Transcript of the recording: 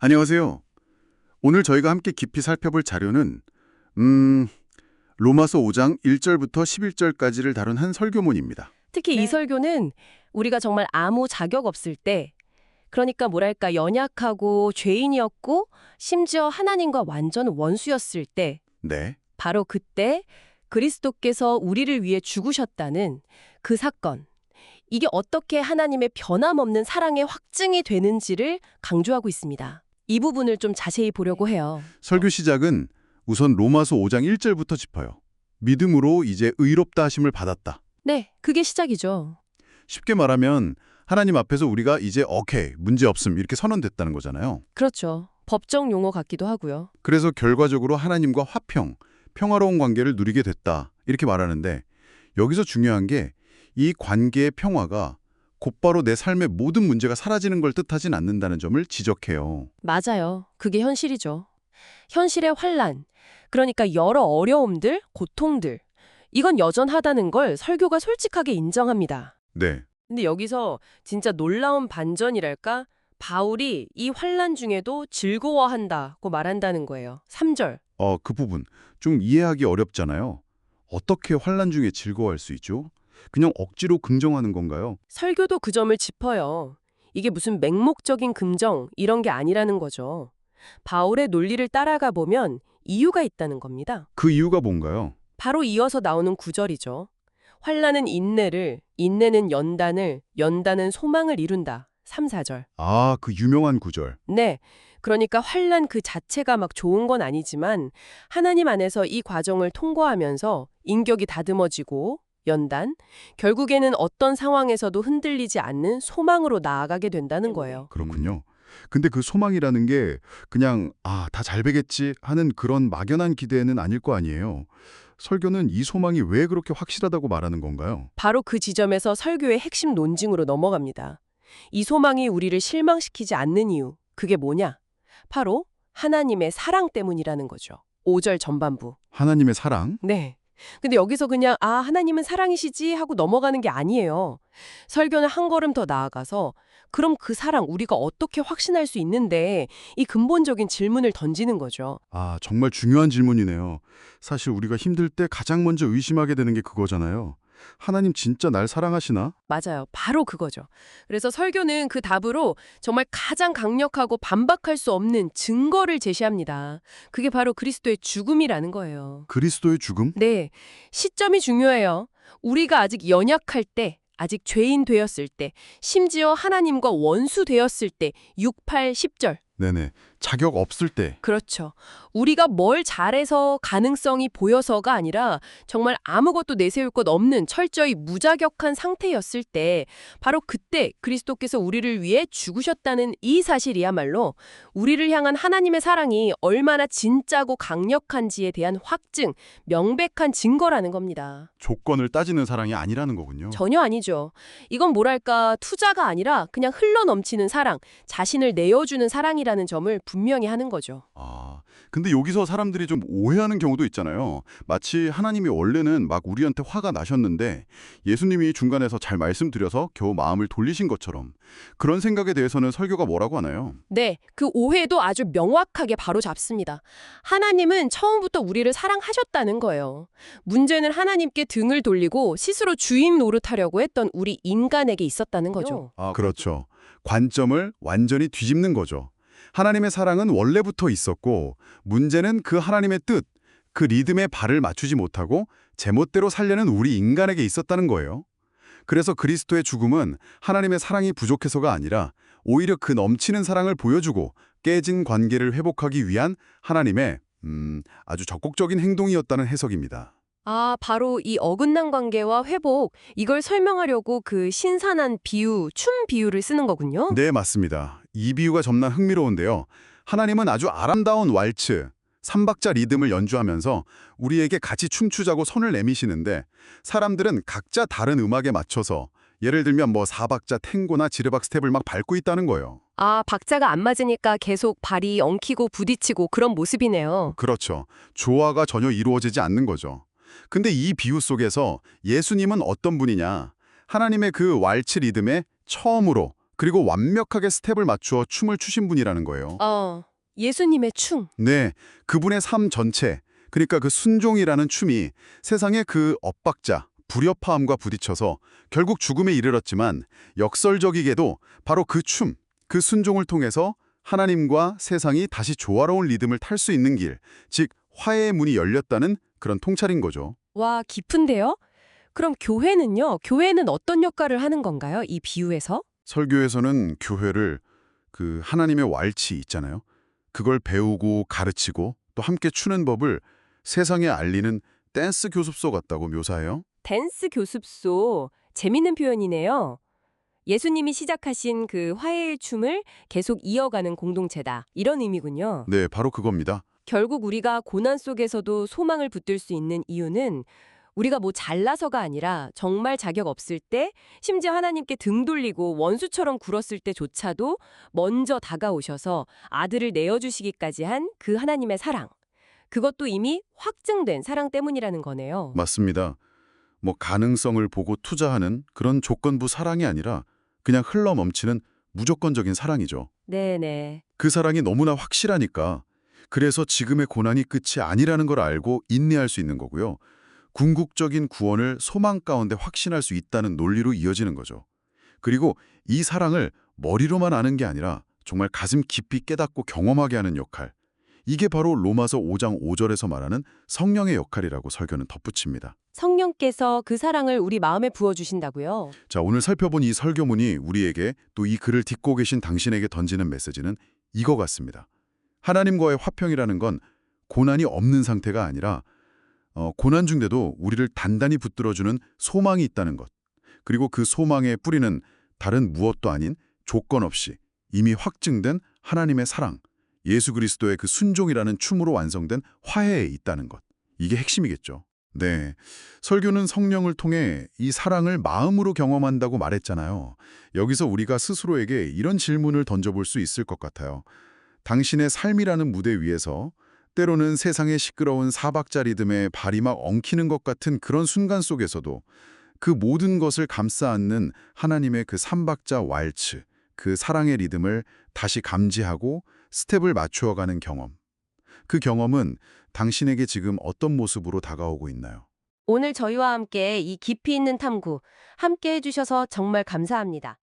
안녕하세요. 오늘 저희가 함께 깊이 살펴볼 자료는 음, 로마서 5장 1절부터 11절까지를 다룬 한 설교문입니다. 특히 이 네. 설교는 우리가 정말 아무 자격 없을 때, 그러니까 뭐랄까 연약하고 죄인이었고 심지어 하나님과 완전 원수였을 때, 네. 바로 그때 그리스도께서 우리를 위해 죽으셨다는 그 사건, 이게 어떻게 하나님의 변함없는 사랑의 확증이 되는지를 강조하고 있습니다. 이 부분을 좀 자세히 보려고 해요. 설교 시작은 우선 로마서 5장 1절부터 짚어요. 믿음으로 이제 의롭다 하심을 받았다. 네, 그게 시작이죠. 쉽게 말하면 하나님 앞에서 우리가 이제 오케이, 문제 없음 이렇게 선언됐다는 거잖아요. 그렇죠. 법정 용어 같기도 하고요. 그래서 결과적으로 하나님과 화평, 평화로운 관계를 누리게 됐다 이렇게 말하는데 여기서 중요한 게 이 관계의 평화가 곧바로 내 삶의 모든 문제가 사라지는 걸 뜻하진 않는다는 점을 지적해요. 맞아요. 그게 현실이죠. 현실의 환란, 그러니까 여러 어려움들, 고통들, 이건 여전하다는 걸 설교가 솔직하게 인정합니다. 네. 근데 여기서 진짜 놀라운 반전이랄까? 바울이 이 환란 중에도 즐거워한다고 말한다는 거예요. 3절. 그 부분 좀 이해하기 어렵잖아요. 어떻게 환란 중에 즐거워할 수 있죠? 그냥 억지로 긍정하는 건가요? 설교도 그 점을 짚어요. 이게 무슨 맹목적인 긍정 이런 게 아니라는 거죠. 바울의 논리를 따라가 보면 이유가 있다는 겁니다. 그 이유가 뭔가요? 바로 이어서 나오는 구절이죠. 환란은 인내를, 인내는 연단을, 연단은 소망을 이룬다. 3, 4절. 아, 그 유명한 구절. 네. 그러니까 환란 그 자체가 막 좋은 건 아니지만 하나님 안에서 이 과정을 통과하면서 인격이 다듬어지고 연단, 결국에는 어떤 상황에서도 흔들리지 않는 소망으로 나아가게 된다는 거예요. 그렇군요. 근데 그 소망이라는 게 그냥 다 잘 되겠지 하는 그런 막연한 기대는 아닐 거 아니에요. 설교는 이 소망이 왜 그렇게 확실하다고 말하는 건가요? 바로 그 지점에서 설교의 핵심 논증으로 넘어갑니다. 이 소망이 우리를 실망시키지 않는 이유, 그게 뭐냐? 바로 하나님의 사랑 때문이라는 거죠. 5절 전반부. 하나님의 사랑? 네. 근데 여기서 그냥 하나님은 사랑이시지 하고 넘어가는 게 아니에요. 설교는 한 걸음 더 나아가서 그럼 그 사랑 우리가 어떻게 확신할 수 있는데 이 근본적인 질문을 던지는 거죠. 정말 중요한 질문이네요. 사실 우리가 힘들 때 가장 먼저 의심하게 되는 게 그거잖아요. 하나님 진짜 날 사랑하시나? 맞아요. 바로 그거죠. 그래서 설교는 그 답으로 정말 가장 강력하고 반박할 수 없는 증거를 제시합니다. 그게 바로 그리스도의 죽음이라는 거예요. 그리스도의 죽음? 네, 시점이 중요해요. 우리가 아직 연약할 때, 아직 죄인 되었을 때, 심지어 하나님과 원수 되었을 때, 6, 8, 10절. 네네. 자격 없을 때. 그렇죠. 우리가 뭘 잘해서 가능성이 보여서가 아니라 정말 아무것도 내세울 것 없는 철저히 무자격한 상태였을 때 바로 그때 그리스도께서 우리를 위해 죽으셨다는 이 사실이야말로 우리를 향한 하나님의 사랑이 얼마나 진짜고 강력한지에 대한 확증, 명백한 증거라는 겁니다. 조건을 따지는 사랑이 아니라는 거군요. 전혀 아니죠. 이건 뭐랄까 투자가 아니라 그냥 흘러넘치는 사랑, 자신을 내어주는 사랑이라는 점을 분명히 하는 거죠. 근데 여기서 사람들이 좀 오해하는 경우도 있잖아요. 마치 하나님이 원래는 막 우리한테 화가 나셨는데 예수님이 중간에서 잘 말씀드려서 겨우 마음을 돌리신 것처럼 그런 생각에 대해서는 설교가 뭐라고 하나요? 네, 그 오해도 아주 명확하게 바로잡습니다. 하나님은 처음부터 우리를 사랑하셨다는 거예요. 문제는 하나님께 등을 돌리고 스스로 주인 노릇하려고 했던 우리 인간에게 있었다는 거죠. 그렇죠. 관점을 완전히 뒤집는 거죠. 하나님의 사랑은 원래부터 있었고 문제는 그 하나님의 뜻, 그 리듬에 발을 맞추지 못하고 제멋대로 살려는 우리 인간에게 있었다는 거예요. 그래서 그리스도의 죽음은 하나님의 사랑이 부족해서가 아니라 오히려 그 넘치는 사랑을 보여주고 깨진 관계를 회복하기 위한 하나님의 아주 적극적인 행동이었다는 해석입니다. 바로 이 어긋난 관계와 회복, 이걸 설명하려고 그 신선한 비유, 춤 비유를 쓰는 거군요. 네, 맞습니다. 이 비유가 정말 흥미로운데요. 하나님은 아주 아름다운 왈츠, 3박자 리듬을 연주하면서 우리에게 같이 춤추자고 손을 내미시는데 사람들은 각자 다른 음악에 맞춰서 예를 들면 4박자 탱고나 지르박 스텝을 막 밟고 있다는 거예요. 박자가 안 맞으니까 계속 발이 엉키고 부딪히고 그런 모습이네요. 그렇죠. 조화가 전혀 이루어지지 않는 거죠. 근데 이 비유 속에서 예수님은 어떤 분이냐? 하나님의 그 왈츠 리듬에 처음으로 그리고 완벽하게 스텝을 맞추어 춤을 추신 분이라는 거예요. 예수님의 충. 네, 그분의 삶 전체, 그러니까 그 순종이라는 춤이 세상의 그 엇박자, 불협화음과 부딪혀서 결국 죽음에 이르렀지만 역설적이게도 바로 그 춤, 그 순종을 통해서 하나님과 세상이 다시 조화로운 리듬을 탈 수 있는 길, 즉 화해의 문이 열렸다는 그런 통찰인 거죠. 와, 깊은데요? 그럼 교회는요? 교회는 어떤 역할을 하는 건가요? 이 비유에서? 설교에서는 교회를 그 하나님의 왈치 있잖아요. 그걸 배우고 가르치고 또 함께 추는 법을 세상에 알리는 댄스 교습소 같다고 묘사해요. 댄스 교습소. 재밌는 표현이네요. 예수님이 시작하신 그 화해의 춤을 계속 이어가는 공동체다. 이런 의미군요. 네, 바로 그겁니다. 결국 우리가 고난 속에서도 소망을 붙들 수 있는 이유는 우리가 뭐 잘나서가 아니라 정말 자격 없을 때, 심지어 하나님께 등 돌리고 원수처럼 굴었을 때조차도 먼저 다가오셔서 아들을 내어주시기까지 한 그 하나님의 사랑. 그것도 이미 확증된 사랑 때문이라는 거네요. 맞습니다. 뭐 가능성을 보고 투자하는 그런 조건부 사랑이 아니라 그냥 흘러넘치는 무조건적인 사랑이죠. 네네. 그 사랑이 너무나 확실하니까 그래서 지금의 고난이 끝이 아니라는 걸 알고 인내할 수 있는 거고요. 궁극적인 구원을 소망 가운데 확신할 수 있다는 논리로 이어지는 거죠. 그리고 이 사랑을 머리로만 아는 게 아니라 정말 가슴 깊이 깨닫고 경험하게 하는 역할. 이게 바로 로마서 5장 5절에서 말하는 성령의 역할이라고 설교는 덧붙입니다. 성령께서 그 사랑을 우리 마음에 부어주신다고요? 자, 오늘 살펴본 이 설교문이 우리에게 또 이 글을 듣고 계신 당신에게 던지는 메시지는 이거 같습니다. 하나님과의 화평이라는 건 고난이 없는 상태가 아니라 고난 중에도 우리를 단단히 붙들어주는 소망이 있다는 것. 그리고 그 소망의 뿌리는 다른 무엇도 아닌 조건 없이 이미 확증된 하나님의 사랑, 예수 그리스도의 그 순종이라는 춤으로 완성된 화해에 있다는 것. 이게 핵심이겠죠. 네, 설교는 성령을 통해 이 사랑을 마음으로 경험한다고 말했잖아요. 여기서 우리가 스스로에게 이런 질문을 던져볼 수 있을 것 같아요. 당신의 삶이라는 무대 위에서 때로는 세상의 시끄러운 사박자 리듬에 발이 막 엉키는 것 같은 그런 순간 속에서도 그 모든 것을 감싸 안는 하나님의 그 삼박자 왈츠, 그 사랑의 리듬을 다시 감지하고 스텝을 맞추어가는 경험. 그 경험은 당신에게 지금 어떤 모습으로 다가오고 있나요? 오늘 저희와 함께 이 깊이 있는 탐구 함께 해주셔서 정말 감사합니다.